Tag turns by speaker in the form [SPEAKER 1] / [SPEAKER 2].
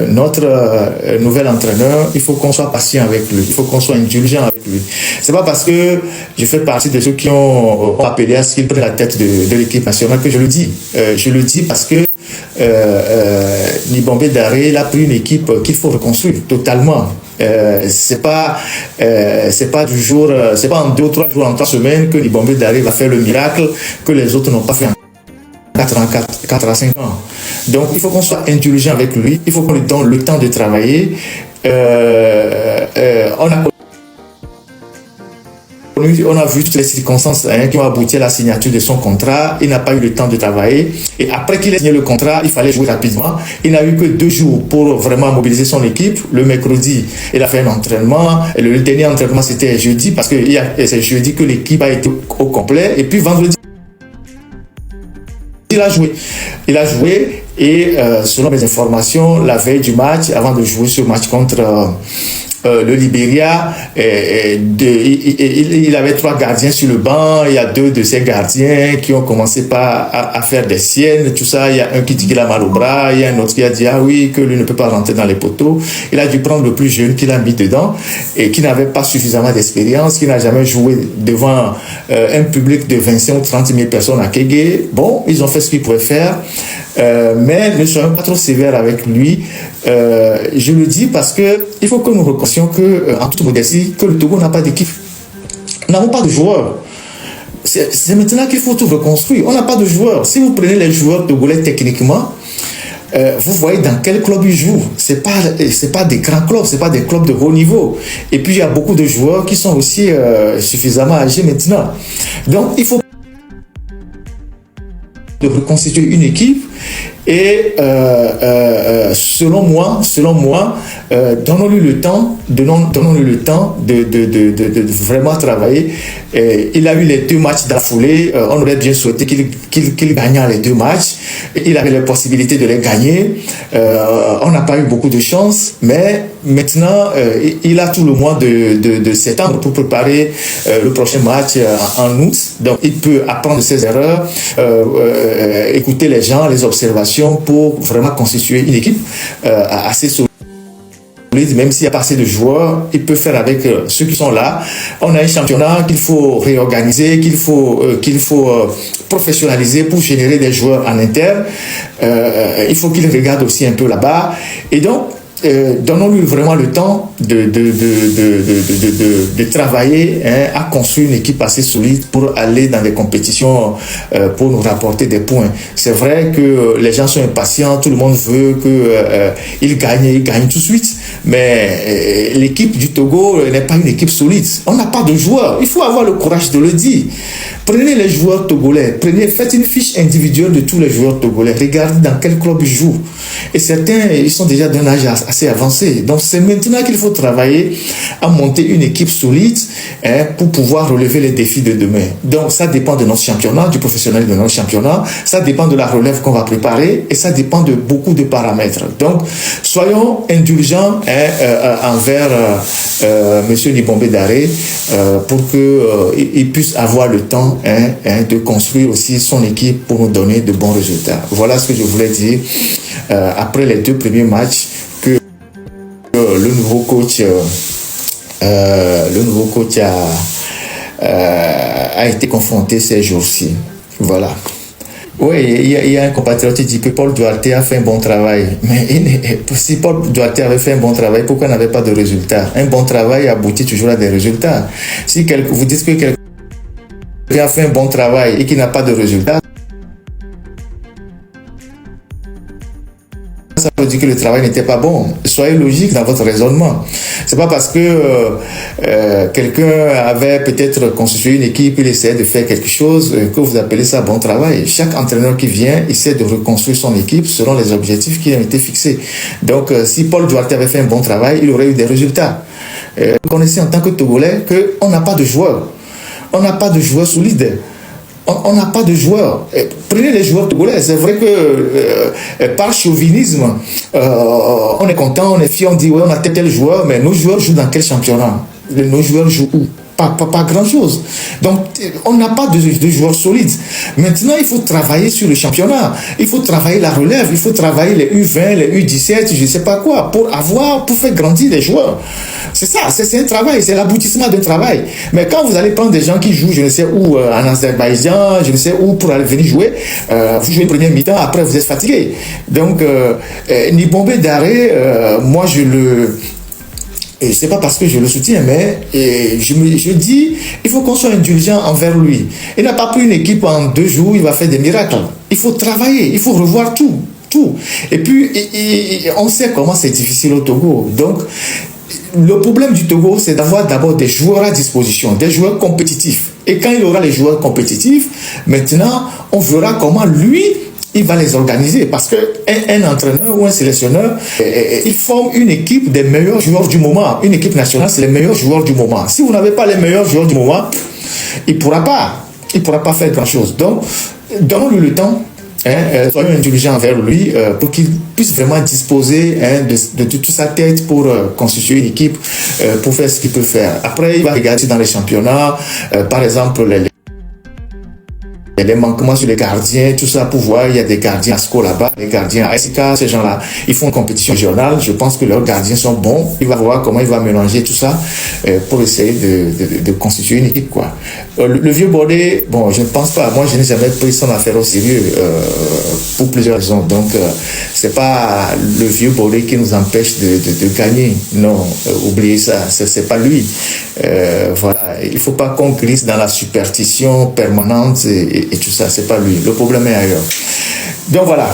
[SPEAKER 1] notre nouvel entraîneur, il faut qu'on soit patient avec lui, il faut qu'on soit indulgent avec lui. C'est pas parce que je fais partie de ceux qui ont appelé à ce qu'il prenne la tête de l'équipe nationale que je le dis. Je le dis parce que Nibombé Daré, il a pris une équipe qu'il faut reconstruire totalement. C'est pas du jour, c'est pas en 2 ou 3 jours, en 3 semaines que Nibombé Daré va faire le miracle que les autres n'ont pas fait en 4 à 5 ans. Donc il faut qu'on soit indulgent avec lui, il faut qu'on lui donne le temps de travailler. On a vu toutes les circonstances qui ont abouti à la signature de son contrat. Il n'a pas eu le temps de travailler. Et après qu'il ait signé le contrat, il fallait jouer rapidement. Il n'a eu que 2 jours pour vraiment mobiliser son équipe. Le mercredi, il a fait un entraînement. Et le dernier entraînement, c'était jeudi, parce que c'est jeudi que l'équipe a été au complet. Et puis vendredi, il a joué et selon mes informations, la veille du match, avant de jouer ce match contre le Libéria, il avait 3 gardiens sur le banc. Il y a 2 de ces gardiens qui ont commencé à faire des siennes, tout ça. Il y a un qui dit qu'il a mal au bras, il y a un autre qui a dit ah oui, que lui ne peut pas rentrer dans les poteaux. Il a dû prendre le plus jeune qu'il a mis dedans et qui n'avait pas suffisamment d'expérience, qui n'a jamais joué devant un public de 25 ou 30 000 personnes à Kégué. Bon, ils ont fait ce qu'ils pouvaient faire. Mais ne soyons pas trop sévères avec lui. Je le dis parce que il faut que nous reconnaissions que, en toute modestie, que le Togo n'a pas d'équipe. Nous n'avons pas de joueurs. C'est maintenant qu'il faut tout reconstruire. On n'a pas de joueurs. Si vous prenez les joueurs togolais techniquement, vous voyez dans quel club ils jouent. C'est pas des grands clubs, c'est pas des clubs de haut niveau. Et puis il y a beaucoup de joueurs qui sont aussi suffisamment âgés maintenant. Donc il faut de reconstituer une équipe et selon moi, donnons-lui le temps, donnons-lui le temps de vraiment travailler. Il a eu les 2 matchs d'affolée. On aurait bien souhaité qu'il gagnât les 2 matchs. Il avait la possibilité de les gagner. On n'a pas eu beaucoup de chance, mais maintenant il a tout le mois de septembre pour préparer le prochain match en août. Donc il peut apprendre de ses erreurs, écouter les gens, les observations pour vraiment constituer une équipe assez solide. Même s'il n'y a pas assez de joueurs, il peut faire avec ceux qui sont là. On a un championnat qu'il faut réorganiser, qu'il faut professionnaliser pour générer des joueurs en interne. Il faut qu'il regarde aussi un peu là-bas. Et donc, donnons-lui vraiment le temps de travailler à construire une équipe assez solide pour aller dans des compétitions pour nous rapporter des points. C'est vrai que les gens sont impatients, tout le monde veut qu'ils gagnent tout de suite, mais l'équipe du Togo n'est pas une équipe solide. On n'a pas de joueurs, il faut avoir le courage de le dire. Prenez les joueurs togolais, faites une fiche individuelle de tous les joueurs togolais, regardez dans quel club ils jouent. Et certains, ils sont déjà d'un âge assez avancé. Donc c'est maintenant qu'il faut travailler à monter une équipe solide pour pouvoir relever les défis de demain. Donc ça dépend de notre championnat, du professionnel de notre championnat, ça dépend de la relève qu'on va préparer et ça dépend de beaucoup de paramètres. Donc soyons indulgents envers Monsieur Nibombé Daré pour qu'il puisse avoir le temps de construire aussi son équipe pour nous donner de bons résultats. Voilà ce que je voulais dire après les 2 premiers matchs que le nouveau coach a été confronté ces jours-ci. Voilà. Oui, il y a un compatriote qui dit que Paul Duarte a fait un bon travail. Mais si Paul Duarte avait fait un bon travail, pourquoi il n'avait pas de résultats? Un bon travail aboutit toujours à des résultats. Si vous dites que quelqu'un a fait un bon travail et qui n'a pas de résultats, ça veut dire que le travail n'était pas bon. Soyez logique dans votre raisonnement. C'est pas parce que quelqu'un avait peut-être constitué une équipe, il essaie de faire quelque chose, que vous appelez ça bon travail. Chaque entraîneur qui vient essaie de reconstruire son équipe selon les objectifs qui ont été fixés. Donc, si Paul Duarte avait fait un bon travail, il aurait eu des résultats. Vous connaissez en tant que Togolais qu'on n'a pas de joueurs. On n'a pas de joueurs solides. On n'a pas de joueurs. Prenez les joueurs togolais. C'est vrai que par chauvinisme, on est content, on est fier, on dit ouais, on a tel joueur, mais nos joueurs jouent dans quel championnat? Nos joueurs jouent où? pas grand-chose. Donc, on n'a pas de joueurs solides. Maintenant, il faut travailler sur le championnat. Il faut travailler la relève. Il faut travailler les U20, les U17, je ne sais pas quoi, pour faire grandir les joueurs. C'est ça, c'est un travail, c'est l'aboutissement d'un travail. Mais quand vous allez prendre des gens qui jouent, je ne sais où, en Azerbaïdjan, je ne sais où, pour aller venir jouer, vous jouez le premier mi-temps, après vous êtes fatigué. Donc, Nibombé Daré, moi et c'est pas parce que je le soutiens, mais je dis, il faut qu'on soit indulgent envers lui. Il n'a pas pris une équipe en 2 jours, il va faire des miracles. Il faut travailler, il faut revoir tout. Et puis, on sait comment c'est difficile au Togo. Donc, le problème du Togo, c'est d'avoir d'abord des joueurs à disposition, des joueurs compétitifs. Et quand il aura les joueurs compétitifs, maintenant, on verra comment lui, il va les organiser. Parce qu'un entraîneur ou un sélectionneur, il forme une équipe des meilleurs joueurs du moment. Une équipe nationale, c'est les meilleurs joueurs du moment. Si vous n'avez pas les meilleurs joueurs du moment, il ne pourra pas faire grand-chose. Donc, donnons-lui le temps. Soyons intelligents envers lui pour qu'il puisse vraiment disposer de toute sa tête pour constituer une équipe, pour faire ce qu'il peut faire. Après, il va regarder dans les championnats, par exemple, les manquements sur les gardiens, tout ça, pour voir, il y a des gardiens à SCO là-bas, des gardiens à SK, ces gens-là, ils font une compétition régionale, je pense que leurs gardiens sont bons, il va voir comment il va mélanger tout ça pour essayer de constituer une équipe, quoi. Le vieux Bordé, bon, je ne pense pas, moi je n'ai jamais pris son affaire au sérieux pour plusieurs raisons, donc c'est pas le vieux Bordé qui nous empêche de gagner, non, oubliez ça, c'est pas lui. Voilà, il faut pas qu'on glisse dans la superstition permanente et tout ça, c'est pas lui. Le problème est ailleurs. Donc voilà.